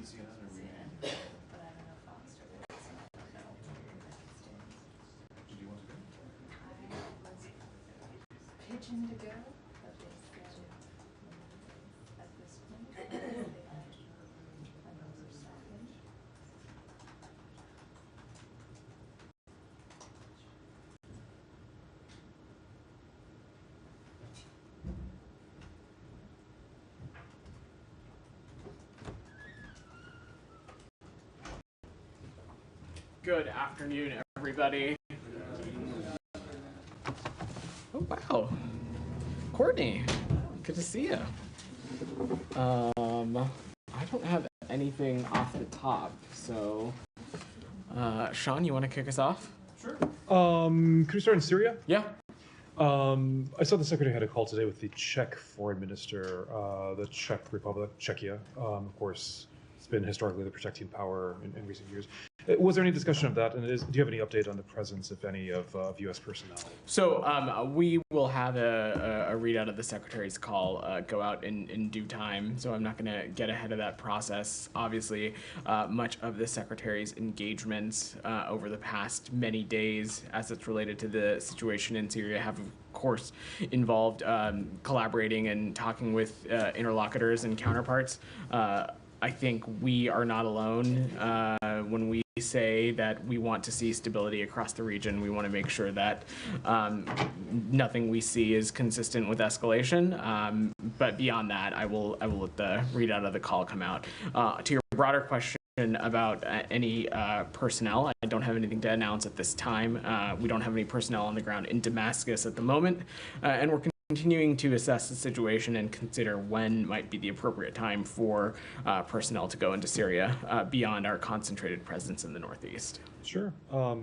CNN or CNN. But I don't know if Fox or Fox. I don't know. Did you want to go? I was pitching to go, but they said at this point they had another stoppage. Good afternoon, everybody. Oh, wow. Courtney, good to see you. I don't have anything off the top, so Sean, you want to kick us off? Sure. Could we start in Syria? Yeah. I saw the secretary had a call today with the Czech foreign minister, the Czech Republic, Czechia. Of course, it's been historically the protecting power in recent years. Was there any discussion of that? And do you have any update on the presence, if any, of U.S. personnel? So we will have a readout of the secretary's call go out in due time. So I'm not going to get ahead of that process. Obviously, much of the secretary's engagements over the past many days, as it's related to the situation in Syria, have of course involved collaborating and talking with interlocutors and counterparts. I think we are not alone when we say that we want to see stability across the region. We want to make sure that nothing we see is consistent with escalation. But beyond that, I will let the readout of the call come out. To your broader question about any personnel, I don't have anything to announce at this time. We don't have any personnel on the ground in Damascus at the moment, and we're continuing to assess the situation and consider when might be the appropriate time for personnel to go into Syria beyond our concentrated presence in the northeast. Sure. I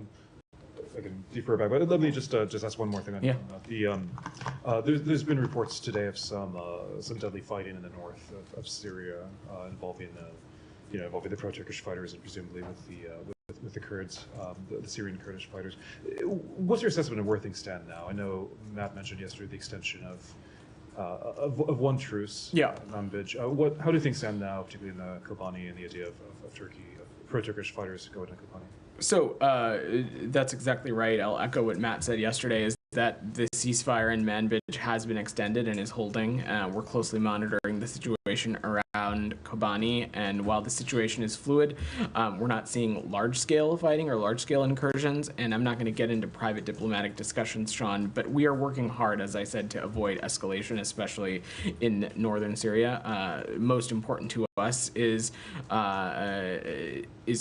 can defer back, but let me just ask one more thing. There's been reports today of some deadly fighting in the north of Syria involving the pro-Turkish fighters and presumably with the Kurds, the Syrian Kurdish fighters. What's your assessment of where things stand now? I know Matt mentioned yesterday the extension of one truce. Yeah. Manbij. How do things stand now, particularly in the Kobani and the idea of Turkey, of pro-Turkish fighters going to Kobani? So that's exactly right. I'll echo what Matt said yesterday, is that the ceasefire in Manbij has been extended and is holding. We're closely monitoring the situation around Kobani, and while the situation is fluid, we're not seeing large-scale fighting or large-scale incursions, and I'm not going to get into private diplomatic discussions, Sean, but we are working hard, as I said, to avoid escalation, especially in northern Syria. Most important to us is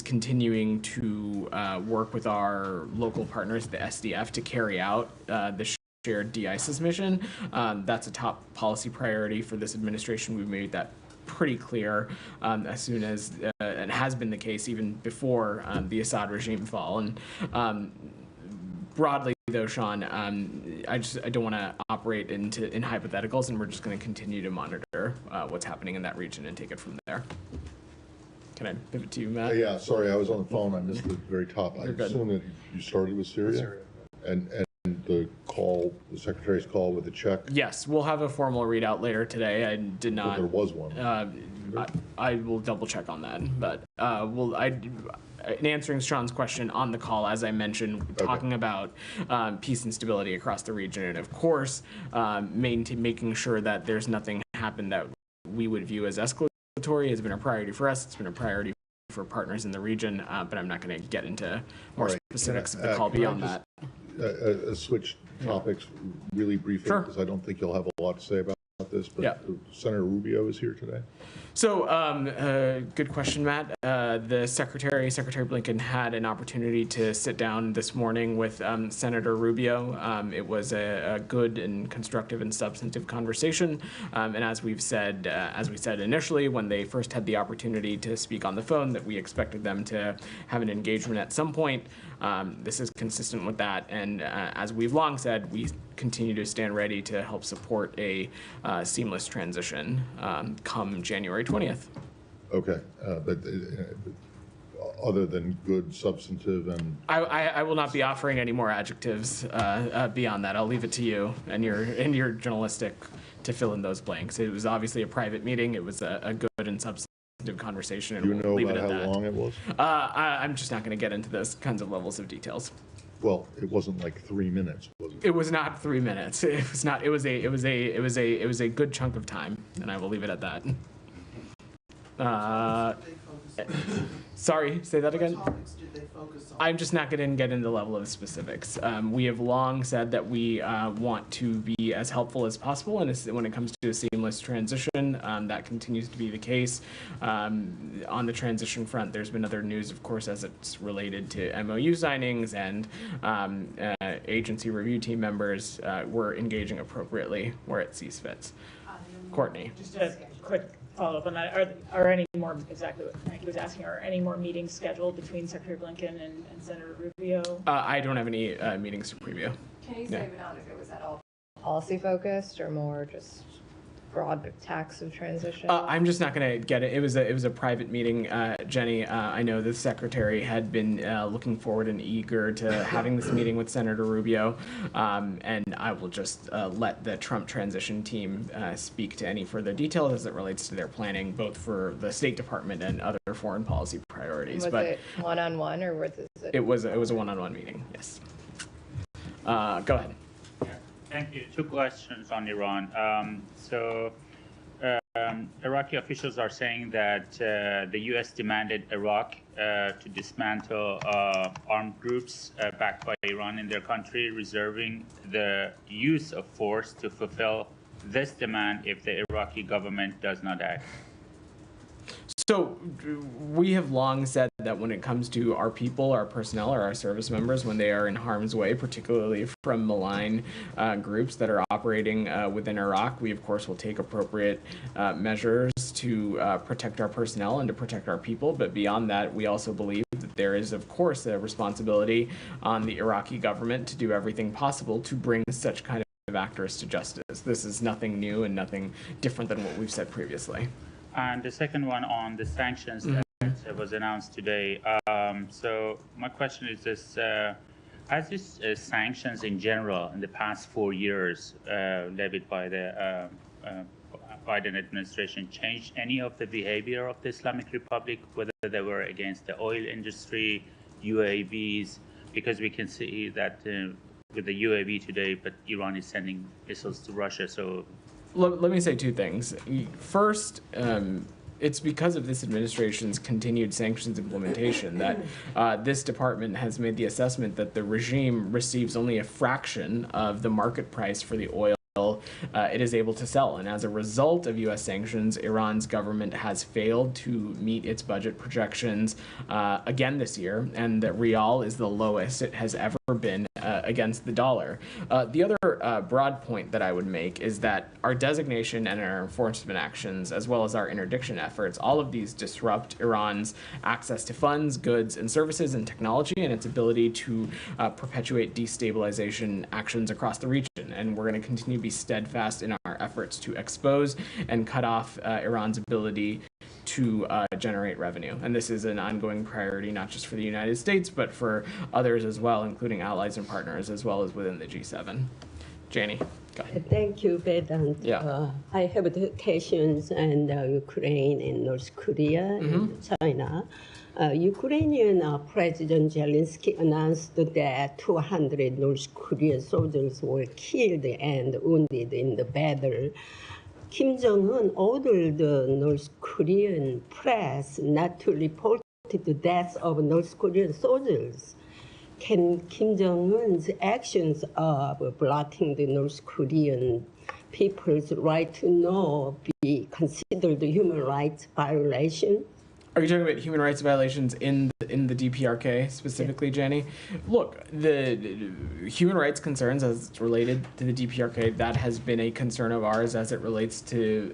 continuing to work with our local partners, the SDF, to carry out the shared de-ISIS mission. That's a top policy priority for this administration. We've made that pretty clear as soon as, and has been the case even before the Assad regime fall. And broadly, though, Sean, I don't want to operate in hypotheticals, and we're just going to continue to monitor what's happening in that region and take it from there. Can I pivot to you, Matt? Yeah, sorry, I was on the phone. I missed the very top. I assume that you started with Syria? And the secretary's call with the Czech? Yes, we'll have a formal readout later today. I did not. There was one. I will double check on that, but in answering Sean's question on the call, as I mentioned, talking about peace and stability across the region, and of course, making sure that there's nothing happen that we would view as escalatory has been a priority for us. It's been a priority for partners in the region, but I'm not going to get into more specifics of the call beyond that. Switch topics really briefly, because I don't think you'll have a lot to say about this, but Senator Rubio is here today. So, good question, Matt. The Secretary Blinken, had an opportunity to sit down this morning with Senator Rubio. It was a good and constructive and substantive conversation. And as we said initially, when they first had the opportunity to speak on the phone, that we expected them to have an engagement at some point. This is consistent with that. And as we've long said, we continue to stand ready to help support a seamless transition come January 20th. Okay, but other than good, substantive, and I will not be offering any more adjectives beyond that. I'll leave it to you and your journalistic to fill in those blanks. It was obviously a private meeting. It was a good and substantive conversation, and Do you know we'll leave it about at how that. long it was? I'm just not going to get into those kinds of levels of details. Well, it wasn't like 3 minutes, was it? It was not 3 minutes. It was not. It was a good chunk of time, and I will leave it at that. Sorry, say that again. What topics did they focus on? I'm just not going to get into the level of specifics. We have long said that we want to be as helpful as possible, and when it comes to a seamless transition, that continues to be the case. On the transition front, there's been other news, of course, as it's related to MOU signings and agency review team members were engaging appropriately where it sees fit. Courtney. Just a quick follow-up on that. Are any more, exactly what Frankie was asking, are any more meetings scheduled between Secretary Blinken and Senator Rubio? I don't have any meetings to preview. Can you say, Vedant, if it was at all policy focused or more just broad tax of transition? I'm just not going to get it. It was a private meeting, Jenny. I know the secretary had been looking forward and eager to having this meeting with Senator Rubio, and I will just let the Trump transition team speak to any further details as it relates to their planning, both for the State Department and other foreign policy priorities. Was it one-on-one or was it? It was a one-on-one meeting. Yes. Go ahead. Thank you. Two questions on Iran. Iraqi officials are saying that the U.S. demanded Iraq to dismantle armed groups backed by Iran in their country, reserving the use of force to fulfill this demand if the Iraqi government does not act. So we have long said that when it comes to our people, our personnel, or our service members, when they are in harm's way, particularly from malign groups that are operating within Iraq, we of course will take appropriate measures to protect our personnel and to protect our people. But beyond that, we also believe that there is of course a responsibility on the Iraqi government to do everything possible to bring such kind of actors to justice. This is nothing new and nothing different than what we've said previously. And the second one on the sanctions that was announced today. So my question is this, has this sanctions in general in the past 4 years levied by the Biden administration changed any of the behavior of the Islamic Republic, whether they were against the oil industry, UAVs, because we can see that with the UAV today, but Iran is sending missiles to Russia, so let me say two things. First, it's because of this administration's continued sanctions implementation that this department has made the assessment that the regime receives only a fraction of the market price for the oil it is able to sell. And as a result of U.S. sanctions, Iran's government has failed to meet its budget projections again this year, and the rial is the lowest it has ever been against the dollar. The other broad point that I would make is that our designation and our enforcement actions, as well as our interdiction efforts, all of these disrupt Iran's access to funds, goods, and services and technology, and its ability to perpetuate destabilization actions across the region. And we're going to continue to be steadfast in our efforts to expose and cut off Iran's ability to generate revenue. And this is an ongoing priority, not just for the United States, but for others as well, including allies and partners, as well as within the G7. Janie, go ahead. Thank you, Vedant. Yeah. I have questions on Ukraine and North Korea and China. Ukrainian President Zelensky announced that 200 North Korean soldiers were killed and wounded in the battle. Kim Jong-un ordered the North Korean press not to report the deaths of North Korean soldiers. Can Kim Jong-un's actions of blocking the North Korean people's right to know be considered a human rights violation? Are you talking about human rights violations in the DPRK specifically, Jenny? Look, the human rights concerns as it's related to the DPRK, that has been a concern of ours as it relates to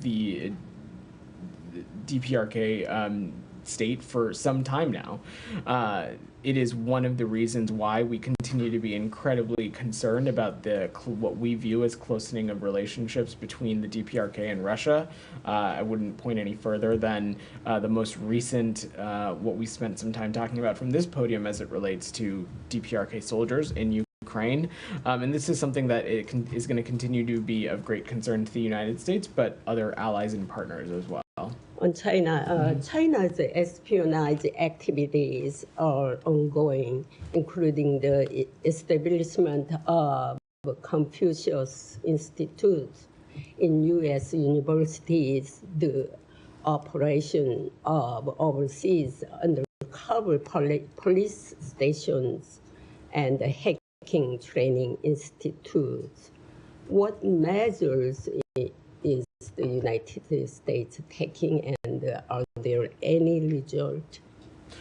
the DPRK state for some time now. It is one of the reasons why we continue to be incredibly concerned about what we view as closening of relationships between the DPRK and Russia. I wouldn't point any further than the most recent, what we spent some time talking about from this podium as it relates to DPRK soldiers in Ukraine. And this is something that is going to continue to be of great concern to the United States, but other allies and partners as well. On China, China's espionage activities are ongoing, including the establishment of Confucius Institute in U.S. universities, the operation of overseas undercover police stations, and hacking training institutes. What measures is the United States taking, and are there any result?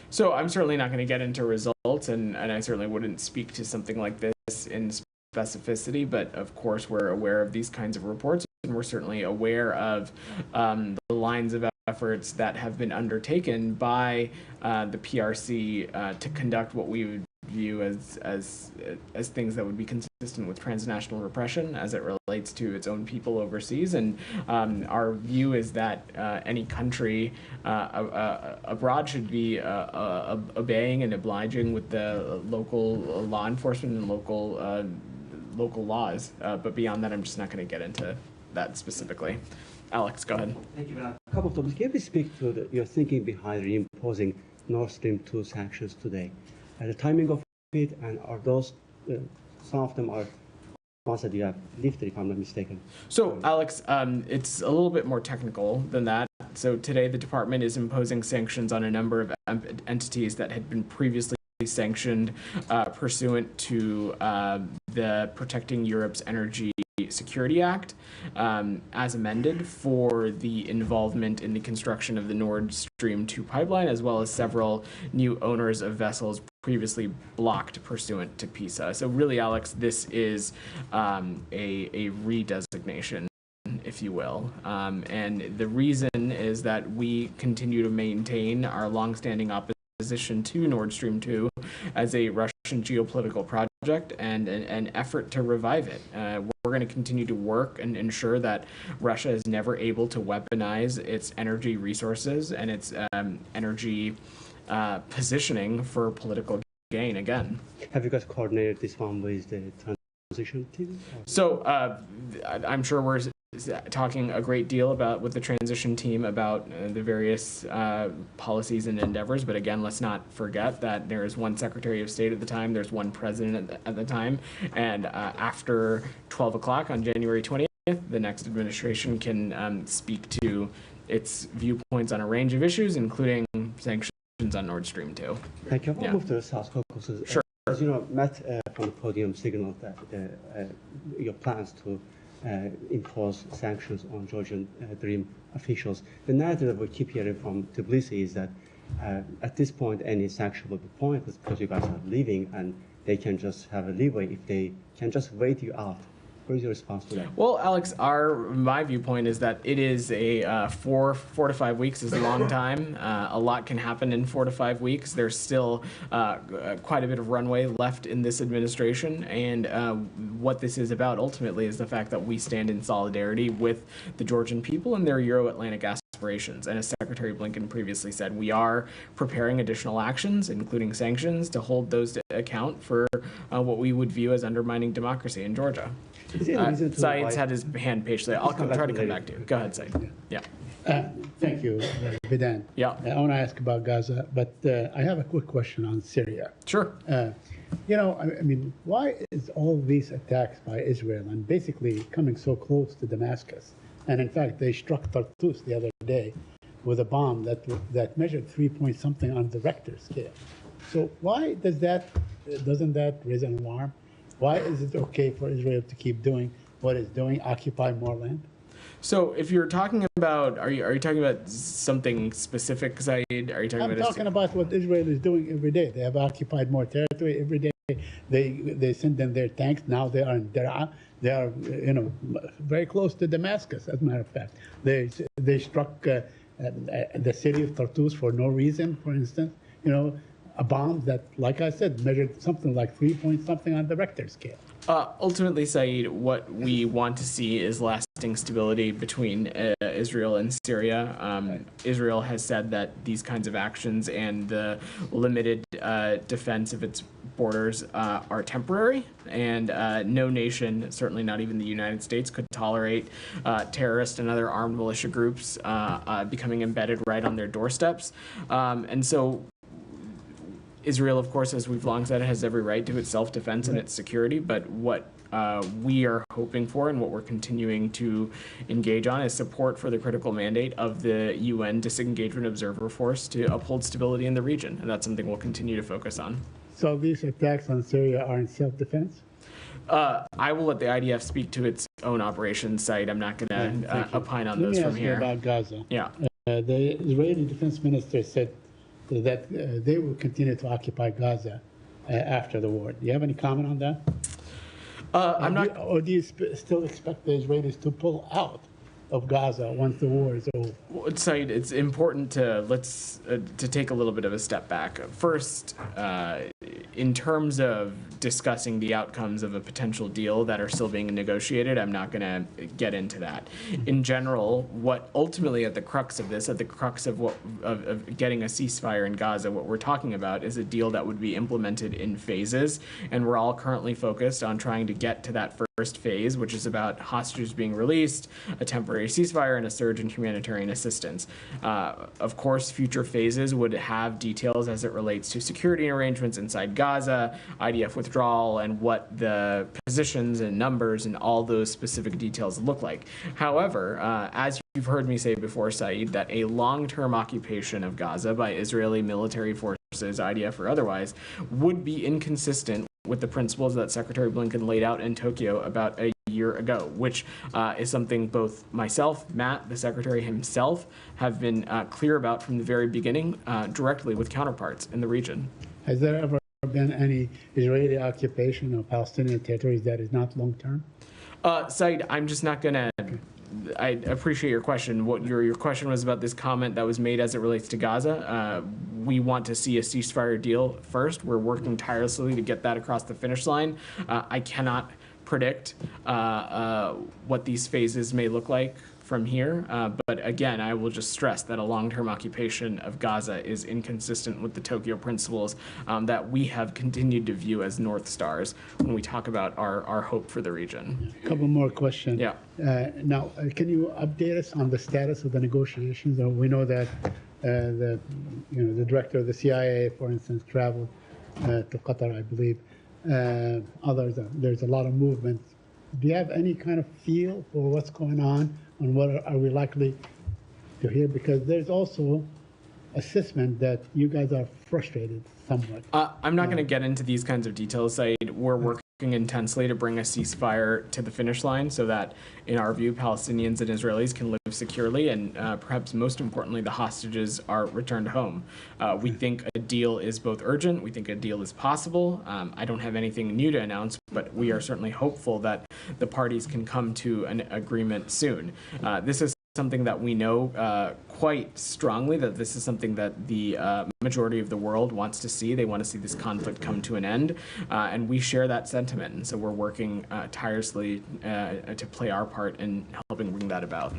So I'm certainly not going to get into results, and I certainly wouldn't speak to something like this in specificity, but of course we're aware of these kinds of reports, and we're certainly aware of the lines of efforts that have been undertaken by the PRC to conduct what we would view as things that would be consistent with transnational repression as it relates to its own people overseas. And our view is that any country abroad should be obeying and obliging with the local law enforcement and local laws. But beyond that, I'm just not going to get into that specifically. Alex, go ahead. Thank you, Vedant. A couple of topics. Can you speak to your thinking behind reimposing Nord Stream 2 sanctions today? The timing of it, and are those, some of them are ones that you have lifted, if I'm not mistaken? So, Alex, it's a little bit more technical than that. So today the department is imposing sanctions on a number of entities that had been previously sanctioned pursuant to the Protecting Europe's Energy Security Act, as amended, for the involvement in the construction of the Nord Stream 2 pipeline, as well as several new owners of vessels previously blocked pursuant to PISA. So really, Alex, this is a redesignation, if you will. And the reason is that we continue to maintain our longstanding opposition to Nord Stream 2 as a Russian geopolitical project and an effort to revive it. We're going to continue to work and ensure that Russia is never able to weaponize its energy resources and its energy positioning for political gain again. Have you guys coordinated this one with the transition team? So I'm sure we're talking a great deal with the transition team about the various policies and endeavors, but again, let's not forget that there is one Secretary of State at the time, there's one president at the time, and after 12 o'clock on January 20th, the next administration can speak to its viewpoints on a range of issues, including sanctions on Nord Stream 2. Thank you. I'll Yeah. move to the South Caucasus. Sure. As you know, Matt from the podium signaled that your plans to impose sanctions on Georgian Dream officials. The narrative that we keep hearing from Tbilisi is that at this point, any sanction will be pointless because you guys are leaving and they can just have a leeway if they can just wait you out. What is your response to that? Well, Alex, my viewpoint is that it is a 4 to 5 weeks is a long time. A lot can happen in 4 to 5 weeks. There's still quite a bit of runway left in this administration, and what this is about ultimately is the fact that we stand in solidarity with the Georgian people and their Euro-Atlantic aspirations. And as Secretary Blinken previously said, we are preparing additional actions, including sanctions, to hold those to account for what we would view as undermining democracy in Georgia. Saeed's had his hand paged there. I'll try to come back to you. Go ahead, Saeed. Yeah. Thank you, Vedant. Yeah. I want to ask about Gaza, but I have a quick question on Syria. Sure. You know, I mean, why is all these attacks by Israel and basically coming so close to Damascus? And in fact, they struck Tartus the other day with a bomb that measured 3-point-something on the Richter scale. So why doesn't that raise an alarm? Why is it okay for Israel to keep doing what it's doing, occupy more land? So if you're talking about, are you talking about something specific, Saeed? Are you talking I'm about? talking about what Israel is doing every day. They have occupied more territory every day. They send in their tanks. Now they are in Daraa. They are, you know, very close to Damascus. As a matter of fact, they struck the city of Tartus for no reason. For instance, you know, a bomb that, like I said, measured something like 3-point-something on the Richter scale. Ultimately, Saeed, what we want to see is lasting stability between Israel and Syria. Israel has said that these kinds of actions and the limited defense of its borders are temporary, and no nation, certainly not even the United States, could tolerate terrorist and other armed militia groups becoming embedded right on their doorsteps. And so Israel, of course, as we've long said, has every right to its self-defense and its security, but what we are hoping for and what we're continuing to engage on is support for the critical mandate of the UN Disengagement Observer Force to uphold stability in the region, and that's something we'll continue to focus on. So these attacks on Syria are in self-defense? I will let the IDF speak to its own operations site. I'm not going to opine on those from here. Let me ask you about Gaza. Yeah. The Israeli defense minister said that they will continue to occupy Gaza after the war. Do you have any comment on that? I'm not. Or do you still expect the Israelis to pull out of Gaza once the war is over? Well, Said, it's important to to take a little bit of a step back. First, in terms of discussing the outcomes of a potential deal that are still being negotiated, I'm not going to get into that. In general, what ultimately at the crux of this, at the crux of what of getting a ceasefire in Gaza, what we're talking about is a deal that would be implemented in phases, and we're all currently focused on trying to get to that first phase, which is about hostages being released, a temporary ceasefire, and a surge in humanitarian assistance. Of course, future phases would have details as it relates to security arrangements inside Gaza, IDF withdrawal, and what the positions and numbers and all those specific details look like. However, as you've heard me say before, Saeed, that a long-term occupation of Gaza by Israeli military forces, IDF or otherwise, would be inconsistent with the principles that Secretary Blinken laid out in Tokyo about a year ago, which is something both myself, Matt, the Secretary himself, have been clear about from the very beginning, directly with counterparts in the region. Has there ever been any Israeli occupation of Palestinian territories that is not long-term? Said, I'm just not going to... I appreciate your question. What your question was about this comment that was made as it relates to Gaza. We want to see a ceasefire deal first. We're working tirelessly to get that across the finish line. I cannot predict what these phases may look like from here. But again, I will just stress that a long-term occupation of Gaza is inconsistent with the Tokyo principles that we have continued to view as North Stars when we talk about our hope for the region. A couple more questions. Yeah. Now, can you update us on the status of the negotiations? We know that the director of the CIA, for instance, traveled to Qatar, I believe. Others, there's a lot of movement. Do you have any kind of feel for what's going on and what are we likely to hear? Because there's also assessment that you guys are frustrated somewhat. I'm not going to get into these kinds of details, Said. We're working intensely to bring a ceasefire to the finish line so that, in our view, Palestinians and Israelis can live securely and perhaps most importantly, the hostages are returned home. We think a deal is both urgent. We think a deal is possible. I don't have anything new to announce, but we are certainly hopeful that the parties can come to an agreement soon. This is something that we know quite strongly, that this is something that the majority of the world wants to see. They want to see this conflict come to an end, and we share that sentiment. And so we're working tirelessly to play our part in helping bring that about.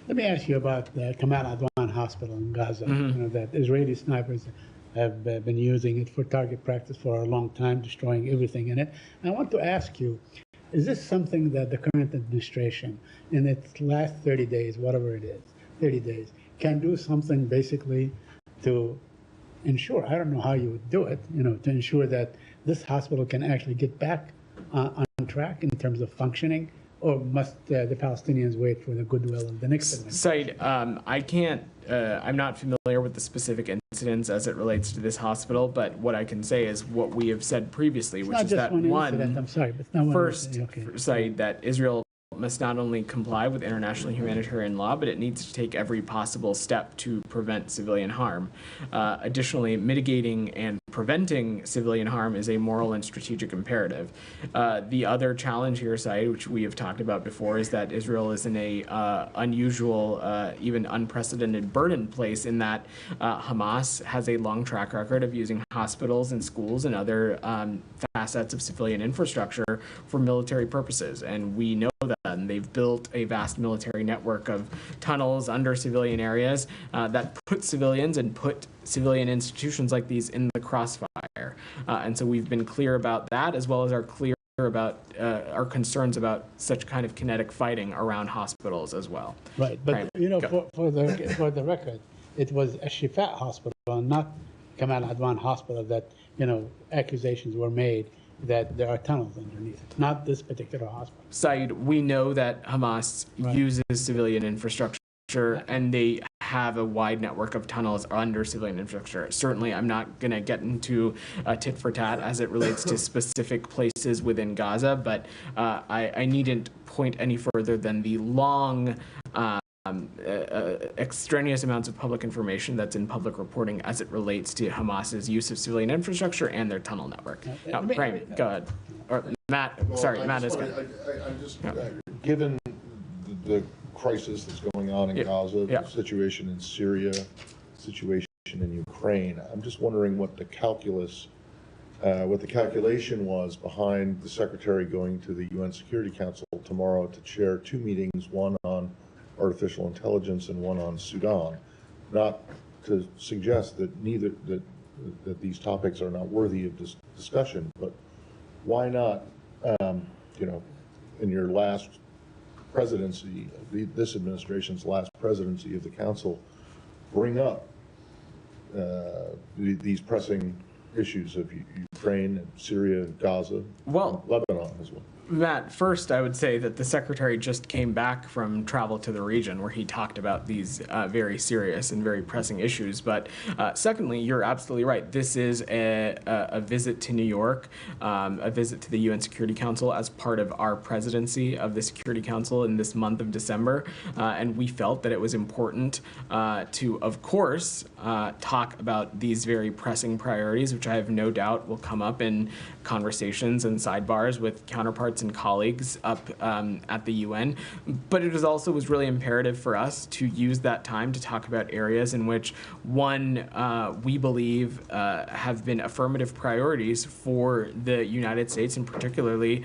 Let me ask you about the Kamal Adwan Hospital in Gaza. You know, that Israeli snipers have been using it for target practice for a long time, destroying everything in it. And I want to ask you, is this something that the current administration, in its last 30 days, whatever it is, 30 days, can do something basically to ensure, I don't know how you would do it, to ensure that this hospital can actually get back on track in terms of functioning, or must the Palestinians wait for the goodwill of the next administration? Said, I can't, I'm not familiar with the specific incidents as it relates to this hospital, but what I can say is what we have said previously, which is that I'm sorry, but it's not first, okay. Said, that Israel must not only comply with international humanitarian law, but it needs to take every possible step to prevent civilian harm. Additionally, mitigating and preventing civilian harm is a moral and strategic imperative. The other challenge here, Said, which we have talked about before, is that Israel is in a unusual, even unprecedented burden place in that Hamas has a long track record of using hospitals and schools and other facets of civilian infrastructure for military purposes, and we know that. And they've built a vast military network of tunnels under civilian areas that put civilians and put civilian institutions like these in the crossfire. And so we've been clear about that, as well as about our concerns about such kind of kinetic fighting around hospitals as well. Right, but Right. you know, Go. for the record, it was a Shifat hospital, not Kamal Adwan hospital, that, you know, accusations were made that there are tunnels underneath it, not this particular hospital. Saeed, we know that Hamas Right. uses civilian infrastructure, and they have a wide network of tunnels under civilian infrastructure. Certainly, I'm not going to get into tit for tat as it relates to specific places within Gaza, but I needn't point any further than the long extraneous amounts of public information that's in public reporting as it relates to Hamas's use of civilian infrastructure and their tunnel network. Now, Brahim, go ahead. Or Matt, sorry, Matt is good. I'm just, given the crisis that's going on in Gaza, the situation in Syria, situation in Ukraine, I'm just wondering what the calculation was behind the Secretary going to the UN Security Council tomorrow to chair two meetings, one on artificial intelligence and one on Sudan. Not to suggest that that these topics are not worthy of discussion, but why not, you know, in your last presidency, this administration's last presidency of the council, bring up these pressing issues of Ukraine, Syria, Gaza, and Lebanon as well. Matt, first I would say that the Secretary just came back from travel to the region where he talked about these very serious and very pressing issues. But secondly, you're absolutely right. This is a visit to New York, a visit to the UN Security Council as part of our presidency of the Security Council in this month of December. And we felt that it was important to, of course, talk about these very pressing priorities, which I have no doubt will come up in conversations and sidebars with counterparts and colleagues up at the UN. But it was really imperative for us to use that time to talk about areas in which, one, we believe have been affirmative priorities for the United States, and particularly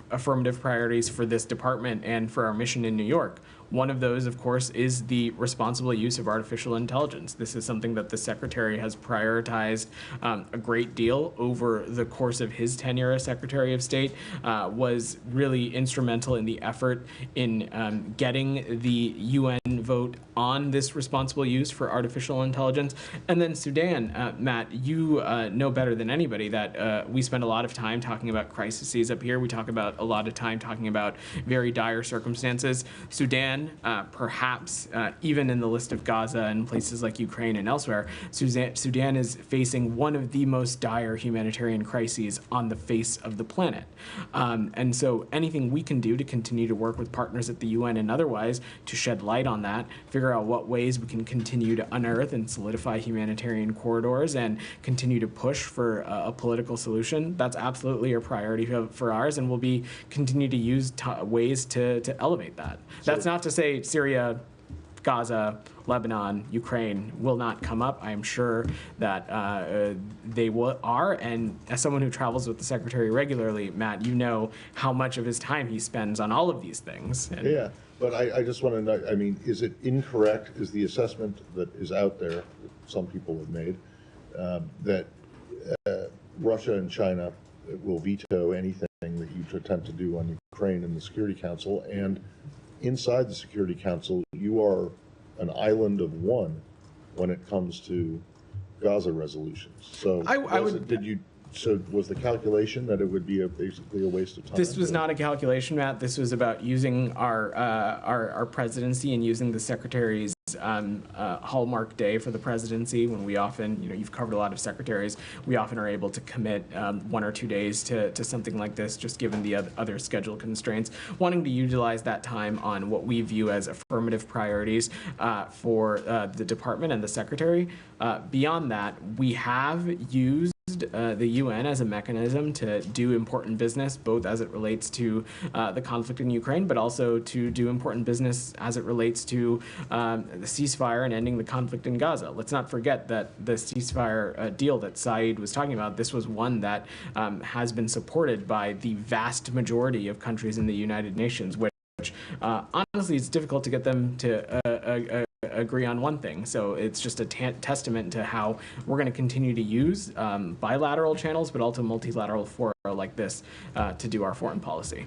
affirmative priorities for this department and for our mission in New York. One of those, of course, is the responsible use of artificial intelligence. This is something that the Secretary has prioritized a great deal over the course of his tenure as Secretary of State, was really instrumental in the effort in getting the UN vote on this responsible use for artificial intelligence. And then Sudan, Matt, you know better than anybody that we spend a lot of time talking about crises up here. We talk about a lot of time talking about very dire circumstances. Sudan, perhaps even in the list of Gaza and places like Ukraine and elsewhere, Sudan is facing one of the most dire humanitarian crises on the face of the planet. And so anything we can do to continue to work with partners at the UN and otherwise to shed light on that, figure out what ways we can continue to unearth and solidify humanitarian corridors and continue to push for a political solution, that's absolutely a priority for ours, and we'll be continue to use ways to elevate that. That's not to say Syria, Gaza, Lebanon, Ukraine will not come up. I am sure that they are, and as someone who travels with the Secretary regularly, Matt, you know how much of his time he spends on all of these things. And yeah, but I just want to know, I mean, is it incorrect, is the assessment that is out there, that some people have made, that Russia and China will veto anything that you attempt to do on Ukraine in the Security Council, and inside the Security Council, you are an island of one when it comes to Gaza resolutions. So So was the calculation that it would be basically a waste of time? This was not a calculation, Matt. This was about using our presidency and using the Secretary's hallmark day for the presidency, when we often, you've covered a lot of secretaries, we often are able to commit 1 or 2 days to something like this, just given the other schedule constraints, wanting to utilize that time on what we view as affirmative priorities for the department and the Secretary. Beyond that, we have used the UN as a mechanism to do important business, both as it relates to the conflict in Ukraine, but also to do important business as it relates to the ceasefire and ending the conflict in Gaza. Let's not forget that the ceasefire deal that Saeed was talking about, this was one that has been supported by the vast majority of countries in the United Nations, which honestly, it's difficult to get them to agree on one thing. So it's just a testament to how we're going to continue to use bilateral channels, but also multilateral fora like this to do our foreign policy.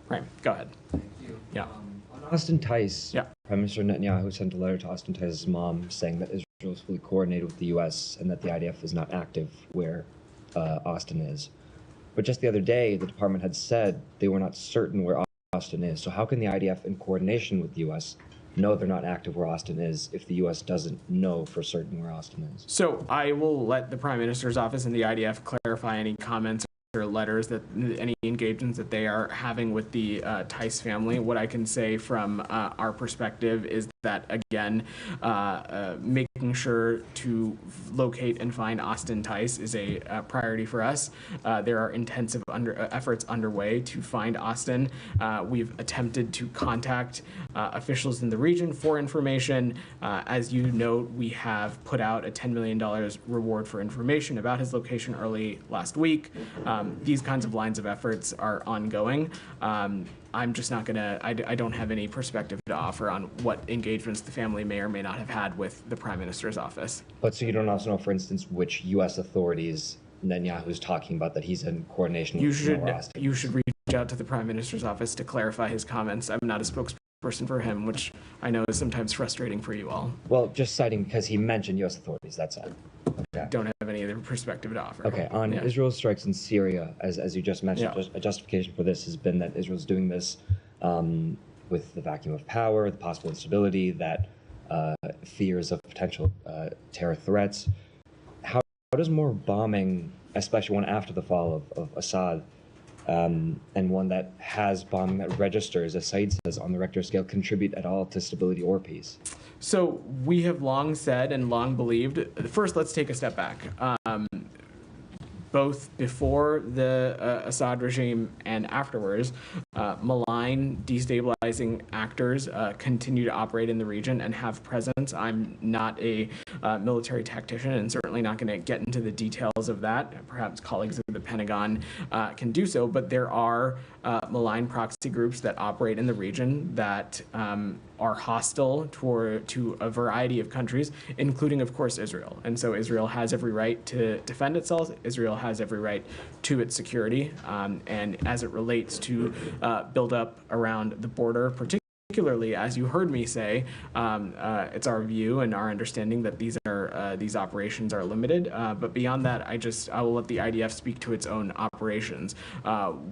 Right, go ahead. Thank you. Yeah. On Austin Tice, Yeah. Prime Minister Netanyahu sent a letter to Austin Tice's mom saying that Israel is fully coordinated with the U.S. and that the IDF is not active where Austin is. But just the other day, the department had said they were not certain where Austin is. So how can the IDF, in coordination with the U.S., know they're not active where Austin is if the U.S. doesn't know for certain where Austin is? So I will let the Prime Minister's office and the IDF clarify any comments or letters that any engagements that they are having with the Tice family. What I can say from our perspective is that, again, making sure to locate and find Austin Tice is a priority for us. There are intensive efforts underway to find Austin. We've attempted to contact officials in the region for information. As you note, we have put out a $10 million reward for information about his location early last week. These kinds of lines of efforts are ongoing. I'm just not gonna, I don't have any perspective to offer on what engagements the family may or may not have had with the Prime Minister's office. But so you don't also know, for instance, which U.S. authorities Netanyahu's talking about that he's in coordination with? You should reach out to the Prime Minister's office to clarify his comments. I'm not a spokesperson for him, which I know is sometimes frustrating for you all. Well, just citing because he mentioned U.S. authorities, that's all. Okay. Don't have any other perspective to offer. Okay, on Israel's strikes in Syria, as you just mentioned, Yeah. a justification for this has been that Israel's doing this with the vacuum of power, the possible instability, that fears of potential terror threats. How does more bombing, especially one after the fall of Assad, and one that has bombing that registers, as Said says, on the Richter scale, contribute at all to stability or peace? So we have long said and long believed, first let's take a step back. Both before the Assad regime and afterwards, malign, destabilizing actors continue to operate in the region and have presence. I'm not a military tactician and certainly not going to get into the details of that. Perhaps colleagues of the Pentagon can do so, but there are malign proxy groups that operate in the region that are hostile to a variety of countries, including, of course, Israel. And so Israel has every right to defend itself. Israel has every right to its security. And as it relates to build up around the border, particularly, as you heard me say, it's our view and our understanding that these operations are limited. But beyond that, I will let the IDF speak to its own operations.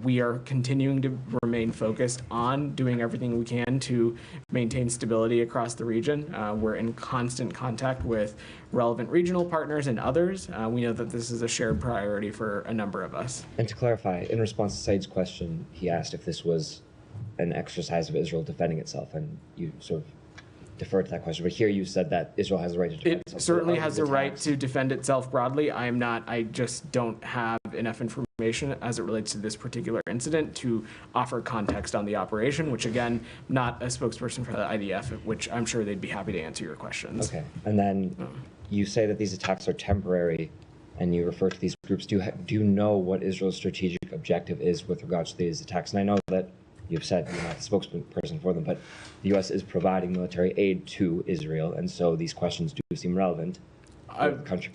We are continuing to remain focused on doing everything we can to maintain stability across the region. We're in constant contact with relevant regional partners and others. We know that this is a shared priority for a number of us. And to clarify, in response to Said's question, he asked if this was an exercise of Israel defending itself, and you sort of deferred to that question. But here you said that Israel has the right to defend itself. It certainly has the right to defend itself broadly. I just don't have enough information as it relates to this particular incident to offer context on the operation, which again, not a spokesperson for the IDF, which I'm sure they'd be happy to answer your questions. Okay, and then you say that these attacks are temporary, and you refer to these groups. Do you know what Israel's strategic objective is with regards to these attacks? And I know that you've said you're not the spokesperson for them, but the U.S. is providing military aid to Israel, and so these questions do seem relevant.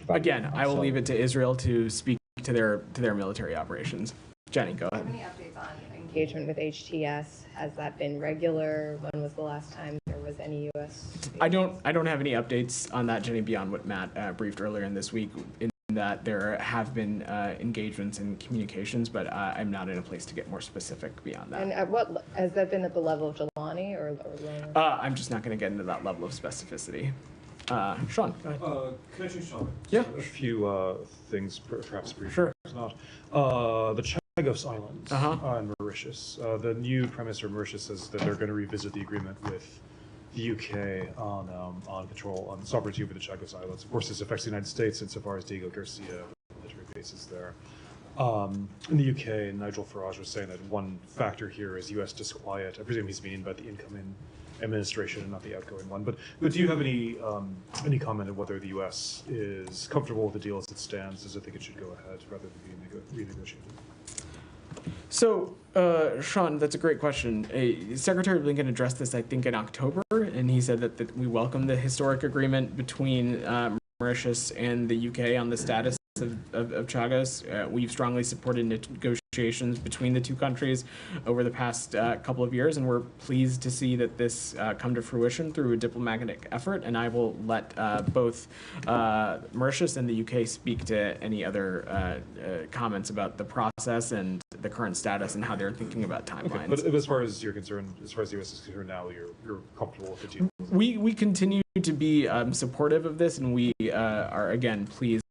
Again, I will leave it to Israel to speak to their military operations. Jenny, go ahead. Any updates on engagement with HTS? Has that been regular? When was the last time there was any U.S.? I don't have any updates on that, Jenny, beyond what Matt briefed earlier in this week, in that there have been engagements and communications, but I'm not in a place to get more specific beyond that. And at what, has that been at the level of Jelani or lower? I'm just not going to get into that level of specificity. Sean, go ahead. Can I change topic? Yeah. A few things, perhaps briefly. Sure. Not. The Chagos Islands in Mauritius. The new Prime Minister of Mauritius says that they're going to revisit the agreement with the UK on control, on sovereignty over the Chagos Islands. Of course, this affects the United States insofar as Diego Garcia military bases there. In the UK, Nigel Farage was saying that one factor here is U.S. disquiet. I presume he's meaning about the incoming administration and not the outgoing one. But do you have any comment on whether the U.S. is comfortable with the deal as it stands? Does it think it should go ahead rather than be renegotiated? So, Sean, that's a great question. Secretary Blinken addressed this, I think, in October, and he said that we welcome the historic agreement between Mauritius and the UK on the status of Chagos. We've strongly supported negotiations between the two countries over the past couple of years, and we're pleased to see that this come to fruition through a diplomatic effort. And I will let both Mauritius and the UK speak to any other comments about the process and the current status and how they're thinking about timelines. Okay, but as far as you're concerned, as far as the U.S. is concerned now, you're comfortable with the deal? We continue to be supportive of this, and we are again pleased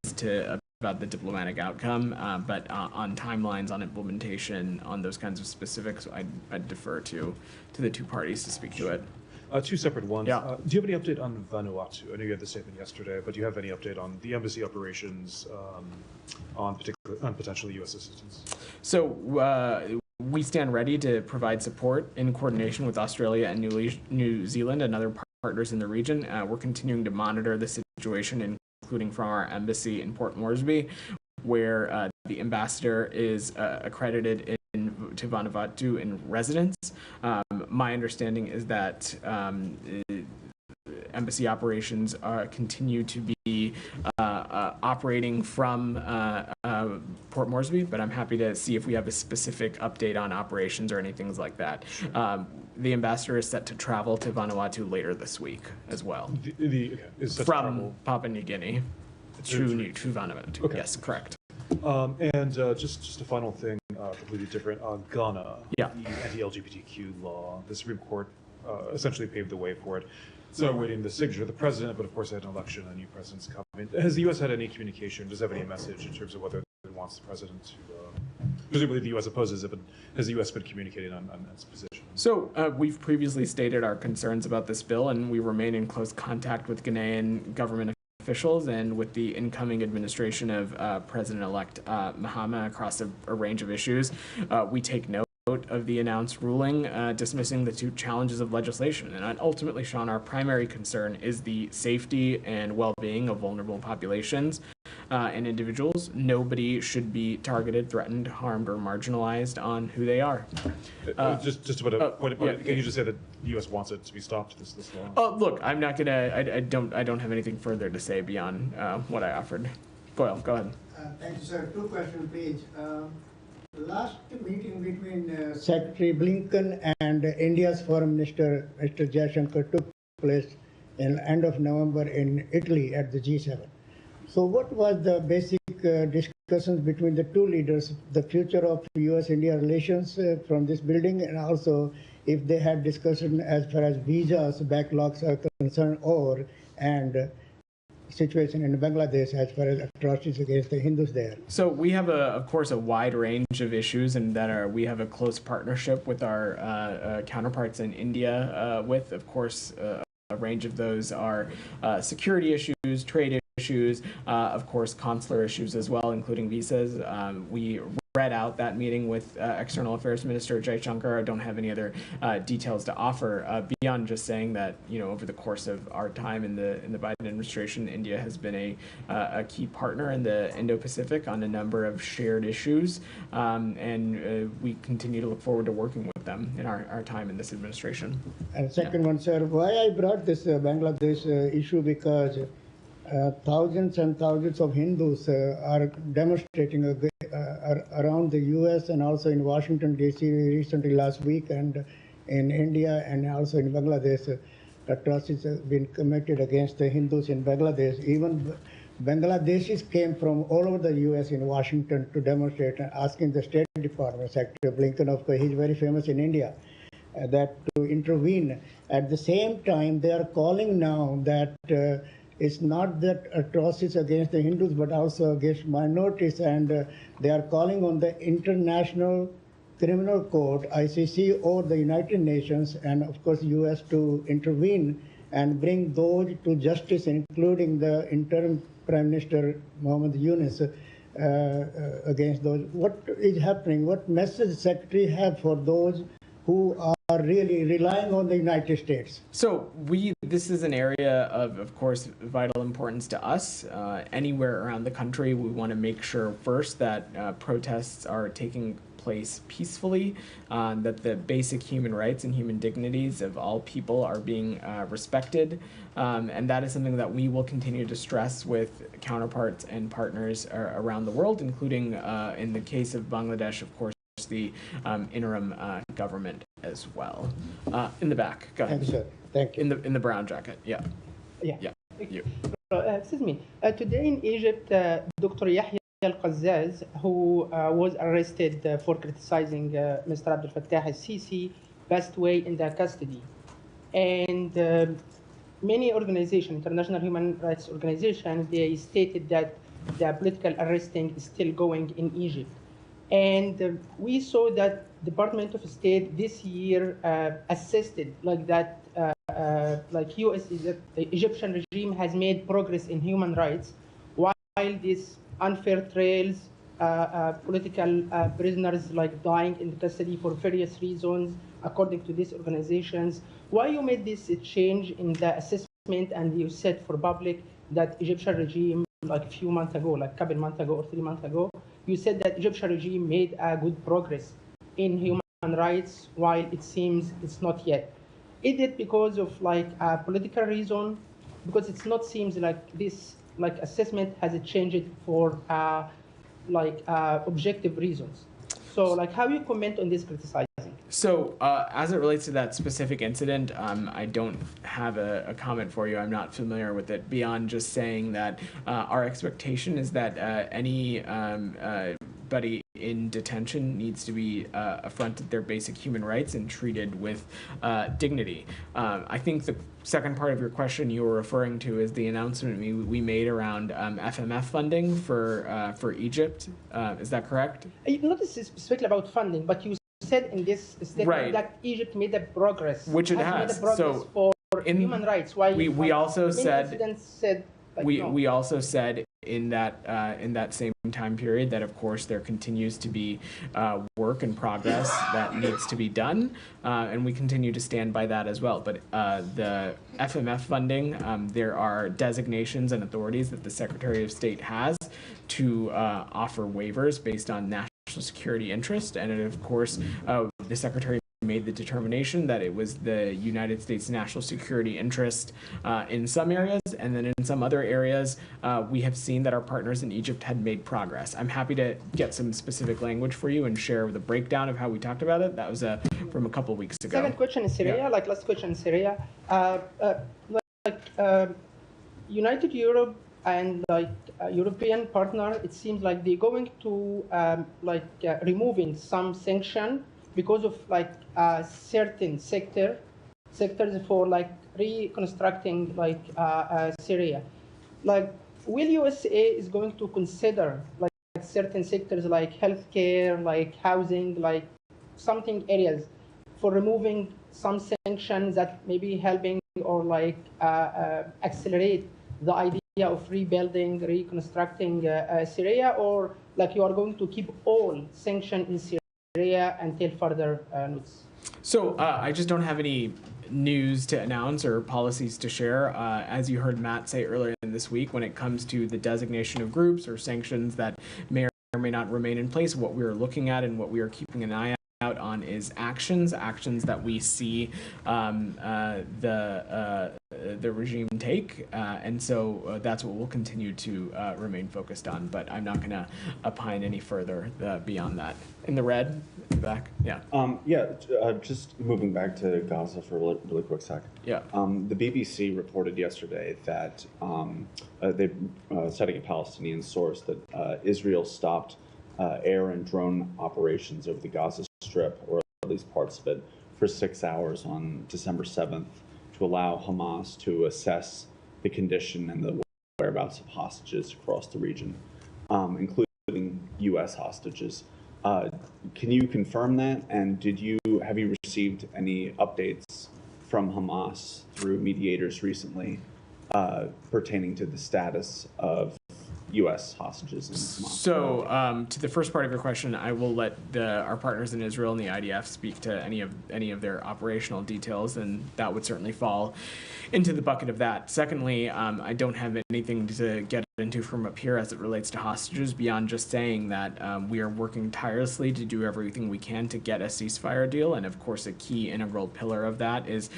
about the diplomatic outcome, but on timelines, on implementation, on those kinds of specifics, I'd defer to the two parties to speak to it. Two separate ones. Yeah. Do you have any update on Vanuatu? I know you had the statement yesterday, but do you have any update on the embassy operations, on potential U.S. assistance? So we stand ready to provide support in coordination with Australia and New Zealand and other partners in the region. We're continuing to monitor the situation, including from our embassy in Port Moresby, where the ambassador is accredited to Vanuatu in residence. My understanding is that embassy operations continue to be operating from Port Moresby, but I'm happy to see if we have a specific update on operations or anything like that. The ambassador is set to travel to Vanuatu later this week as well. Is set from to travel Papua New Guinea to Vanuatu. Okay. Yes, correct. And just a final thing, completely different. Ghana, Yeah. the anti-LGBTQ law, the Supreme Court essentially paved the way for it. So awaiting the signature of the president, but of course, they had an election, a new president's coming. Has the U.S. had any communication? Does it have any message in terms of whether it wants the president to? Presumably, the U.S. opposes it, but has the U.S. been communicating on its position? So we've previously stated our concerns about this bill, and we remain in close contact with Ghanaian government officials and with the incoming administration of President-elect Mahama across a range of issues. We take note of the announced ruling dismissing the two challenges of legislation. And ultimately, Sean, our primary concern is the safety and well-being of vulnerable populations and individuals. Nobody should be targeted, threatened, harmed, or marginalized on who they are. Just to put a point, can you just say that the U.S. wants it to be stopped, this law? Oh, look, I'm not gonna, I don't have anything further to say beyond what I offered. Goyle, go ahead. Thank you, sir. Two questions, please. Last meeting between Secretary Blinken and India's Foreign Minister, Mr. Jaishankar, took place in end of November in Italy at the G7. So what was the basic discussions between the two leaders, the future of U.S.-India relations from this building, and also if they had discussion as far as visas, backlogs are concerned, and situation in Bangladesh as far as atrocities against the Hindus there? So we have, of course, a wide range of issues, and we have a close partnership with our counterparts in India. With, of course, a range of those are security issues, trade issues, of course, consular issues as well, including visas. We read out that meeting with External Affairs Minister Jaishankar. I don't have any other details to offer beyond just saying that, over the course of our time in the Biden administration, India has been a key partner in the Indo-Pacific on a number of shared issues, and we continue to look forward to working with them in our time in this administration. And second one, sir, why I brought this Bangladesh issue, because thousands and thousands of Hindus are demonstrating around the U.S. and also in Washington, D.C. recently last week, and in India and also in Bangladesh. Atrocities have been committed against the Hindus in Bangladesh. Even Bangladeshis came from all over the U.S. in Washington to demonstrate, and asking the State Department, Secretary Blinken, of course, he's very famous in India, that to intervene. At the same time, they are calling now that it's not that atrocities against the Hindus, but also against minorities, and they are calling on the International Criminal Court, ICC, or the United Nations, and of course U.S. to intervene and bring those to justice, including the interim Prime Minister Mohammed Yunus, against those. What is happening? What message does the Secretary have for those who are really relying on the United States? So this is an area of course, vital importance to us. Anywhere around the country, we want to make sure first that protests are taking place peacefully, that the basic human rights and human dignities of all people are being respected. And that is something that we will continue to stress with counterparts and partners around the world, including in the case of Bangladesh, of course, the interim government as well. In the back, go ahead. Thank you, sir. Thank you. In the brown jacket, yeah. Yeah. Yeah. You. Excuse me. Today in Egypt, Dr. Yahya al-Qazzaz, who was arrested for criticizing Mr. Abdel Fattah al-Sisi, passed away in their custody. And many organizations, international human rights organizations, they stated that the political arresting is still going in Egypt. And we saw that Department of State this year assisted like that, like U.S. Egyptian regime has made progress in human rights, while these unfair trials, political prisoners like dying in custody for various reasons, according to these organizations. Why you made this change in the assessment and you said for public that Egyptian regime, like a few months ago, like a couple months ago or 3 months ago, you said that Egyptian regime made a good progress in human rights, while it seems it's not yet. Is it because of like a political reason? Because it's not seems like this like assessment has changed for objective reasons. So like how you comment on this criticizing? So as it relates to that specific incident, I don't have a comment for you. I'm not familiar with it beyond just saying that our expectation is that anybody in detention needs to be affronted their basic human rights and treated with dignity. I think the second part of your question you were referring to is the announcement we made around FMF funding for Egypt. Is that correct? Not specifically about funding, but you said in this statement that Egypt made a progress, which it has. Made a progress for human rights. Why we also said like, we also said in that same time period that of course there continues to be work in progress that needs to be done, and we continue to stand by that as well. But the FMF funding, there are designations and authorities that the Secretary of State has to offer waivers based on national security interest, and of course the Secretary made the determination that it was the United States national security interest in some areas, and then in some other areas we have seen that our partners in Egypt had made progress. I'm happy to get some specific language for you and share the breakdown of how we talked about it. That was from a couple weeks ago. Second question in Syria, like last question in Syria, United Europe and like European partner, it seems like they're going to removing some sanction because of like certain sectors for like reconstructing like Syria. Like, will USA is going to consider like certain sectors like healthcare, like housing, like something areas for removing some sanctions that may be helping or like accelerate the idea of rebuilding, reconstructing Syria, or like you are going to keep all sanctions in Syria until further notice? So I just don't have any news to announce or policies to share. As you heard Matt say earlier in this week, when it comes to the designation of groups or sanctions that may or may not remain in place, what we are looking at and what we are keeping an eye out on is actions that we see the regime take, and so that's what we'll continue to remain focused on, but I'm not going to opine any further beyond that. In the red, in the back, yeah. Just moving back to Gaza for a really quick sec. Yeah. The BBC reported yesterday that citing a Palestinian source that Israel stopped air and drone operations over the Gaza Strip, or at least parts of it, for 6 hours on December 7th to allow Hamas to assess the condition and the whereabouts of hostages across the region, including U.S. hostages. Can you confirm that? And have you received any updates from Hamas through mediators recently pertaining to the status of U.S. hostages in Hamas? So to the first part of your question, I will let our partners in Israel and the IDF speak to any of their operational details, and that would certainly fall into the bucket of that. Secondly, I don't have anything to get into from up here as it relates to hostages, beyond just saying that we are working tirelessly to do everything we can to get a ceasefire deal. And of course, a key integral pillar of that is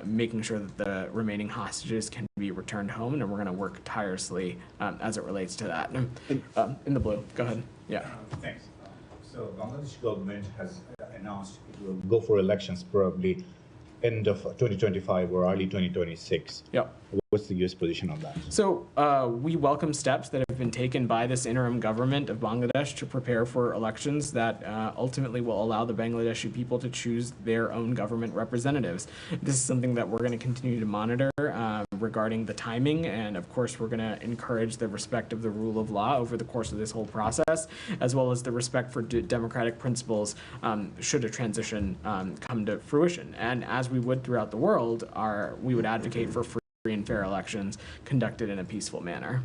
making sure that the remaining hostages can be returned home. And we're going to work tirelessly as it relates to that. In the blue, go ahead. Yeah. Thanks. So Bangladesh government has announced it will go for elections probably end of 2025 or early 2026. Yep. What's the U.S. position on that? So we welcome steps that have been taken by this interim government of Bangladesh to prepare for elections that ultimately will allow the Bangladeshi people to choose their own government representatives. This is something that we're going to continue to monitor regarding the timing, and of course we're going to encourage the respect of the rule of law over the course of this whole process, as well as the respect for democratic principles should a transition come to fruition. And as we would throughout the world, we would advocate for free and fair elections conducted in a peaceful manner.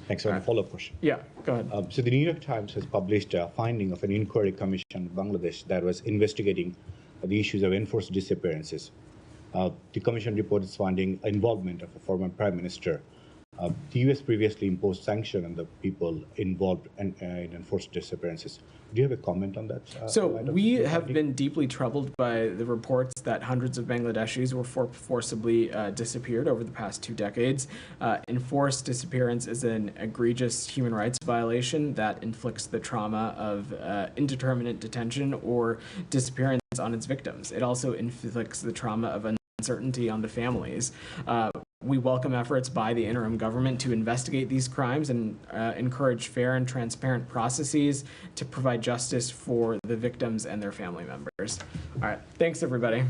Thanks for a follow-up question. Yeah, go ahead. So the New York Times has published a finding of an inquiry commission in Bangladesh that was investigating the issues of enforced disappearances. The commission report is finding involvement of a former prime minister. The U.S. previously imposed sanctions on the people involved in enforced disappearances. Do you have a comment on that? So we have been deeply troubled by the reports that hundreds of Bangladeshis were forcibly disappeared over the past 2 decades. Enforced disappearance is an egregious human rights violation that inflicts the trauma of indeterminate detention or disappearance on its victims. It also inflicts the trauma of uncertainty on the families. We welcome efforts by the interim government to investigate these crimes and encourage fair and transparent processes to provide justice for the victims and their family members. All right, thanks everybody.